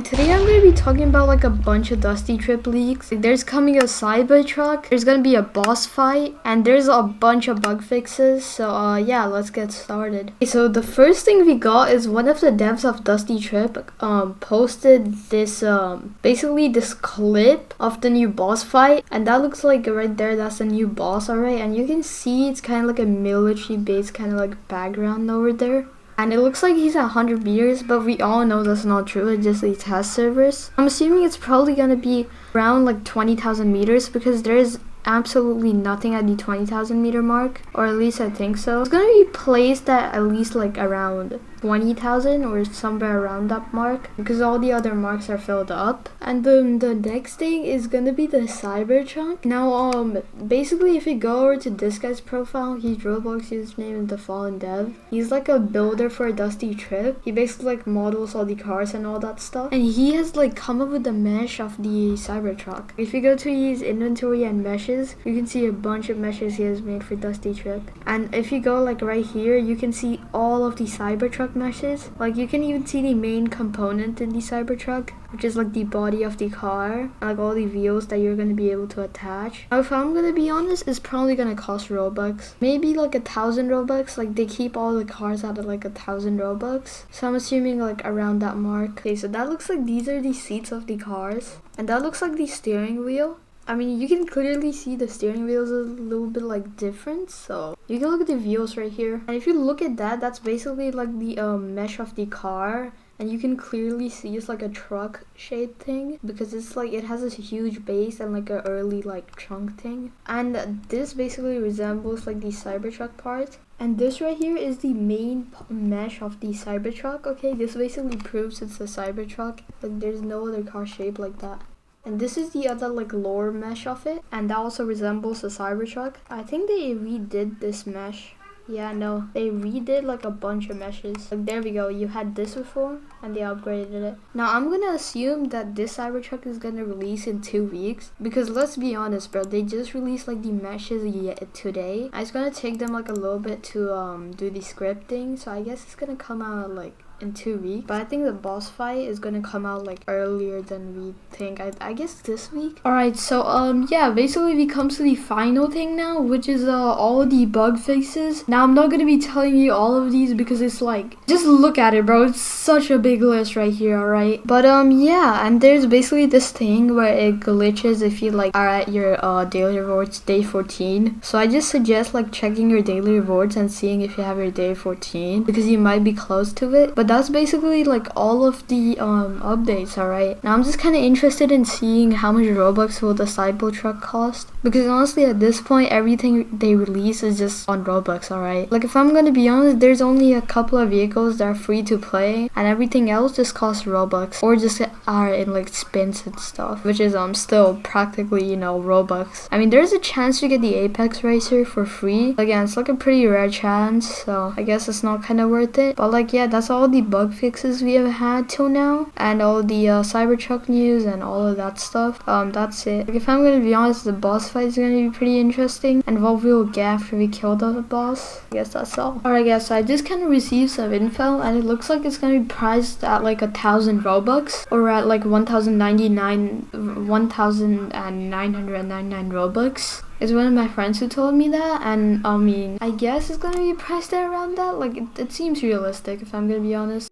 Today I'm going to be talking about like a bunch of Dusty Trip leaks. There's coming a CYBERTRUCK, there's going to be a boss fight, and there's a bunch of bug fixes. So yeah, let's get started. Okay, so the first thing we got is one of the devs of Dusty Trip posted this basically this clip of the new boss fight, and that looks like right there, that's the new boss, alright? And you can see it's kind of like a military base kind of like background over there. And it looks like he's at 100 meters, but we all know that's not true. It's just these test servers. I'm assuming it's probably gonna be around like 20,000 meters because there is absolutely nothing at the 20,000 meter mark, or at least I think so. It's gonna be placed at least like around 20,000 or somewhere around that mark because all the other marks are filled up. And then the next thing is gonna be the CYBERTRUCK. Now basically if you go over to this guy's profile, his Roblox username is the Fallen Dev. He's like a builder for a Dusty Trip. He basically like models all the cars and all that stuff, and he has like come up with the mesh of the CYBERTRUCK. If you go to his inventory and meshes, you can see a bunch of meshes he has made for Dusty Trip. And if you go like right here, you can see all of the CYBERTRUCK meshes. Like you can even see the main component in the CYBERTRUCK, which is like the body of the car, and like all the wheels that you're going to be able to attach. Now if I'm going to be honest, it's probably going to cost Robux, maybe like 1,000 Robux. Like they keep all the cars at like 1,000 Robux, so I'm assuming like around that mark. Okay, so that looks like these are the seats of the cars, and that looks like the steering wheel. I mean, you can clearly see the steering wheel is a little bit like different, so you can look at the wheels right here. And if you look at that, that's basically like the mesh of the car. And you can clearly see it's like a truck shaped thing because it's like it has this huge base and like a early like trunk thing. And this basically resembles like the CYBERTRUCK part. And this right here is the main mesh of the CYBERTRUCK. Okay, this basically proves it's a CYBERTRUCK. Like there's no other car shaped like that. And this is the other like lower mesh of it, and that also resembles the CYBERTRUCK. I think they redid this mesh. Yeah, no, they redid like a bunch of meshes. Like there we go, you had this before and they upgraded it. Now I'm gonna assume that this CYBERTRUCK is gonna release in 2 weeks, because let's be honest bro, they just released like the meshes today. It's gonna take them like a little bit to do the scripting, so I guess it's gonna come out like in 2 weeks. But I think the boss fight is gonna come out like earlier than we think. I guess this week. Alright, so yeah, basically we come to the final thing now, which is all the bug fixes. Now I'm not gonna be telling you all of these because it's like, just look at it bro, it's such a big list right here, alright? But yeah, and there's basically this thing where it glitches if you like are at your daily rewards day 14. So I just suggest like checking your daily rewards and seeing if you have your day 14, because you might be close to it. But that's basically like all of the updates, alright? Now I'm just kind of interested in seeing how much Robux will the CYBERTRUCK cost, because honestly at this point everything they release is just on Robux, alright? Like if I'm gonna be honest, there's only a couple of vehicles that are free to play, and everything else just costs Robux, or just are in like spins and stuff, which is still practically, you know, Robux. I mean, there's a chance to get the Apex Racer for free. Again, it's like a pretty rare chance, so I guess it's not kind of worth it. But like yeah, that's all the bug fixes we have had till now, and all the CYBERTRUCK news and all of that stuff. That's it. Like, if I'm gonna be honest, the boss fight is gonna be pretty interesting, and what we will get after we kill the boss. I guess that's all. Alright guys, so I just kind of received some info, and it looks like it's gonna be priced at like 1,000 Robux, or at like 1,999 Robux. It's one of my friends who told me that, and I mean, I guess it's gonna be priced at around that. Like it seems realistic if I'm gonna be honest.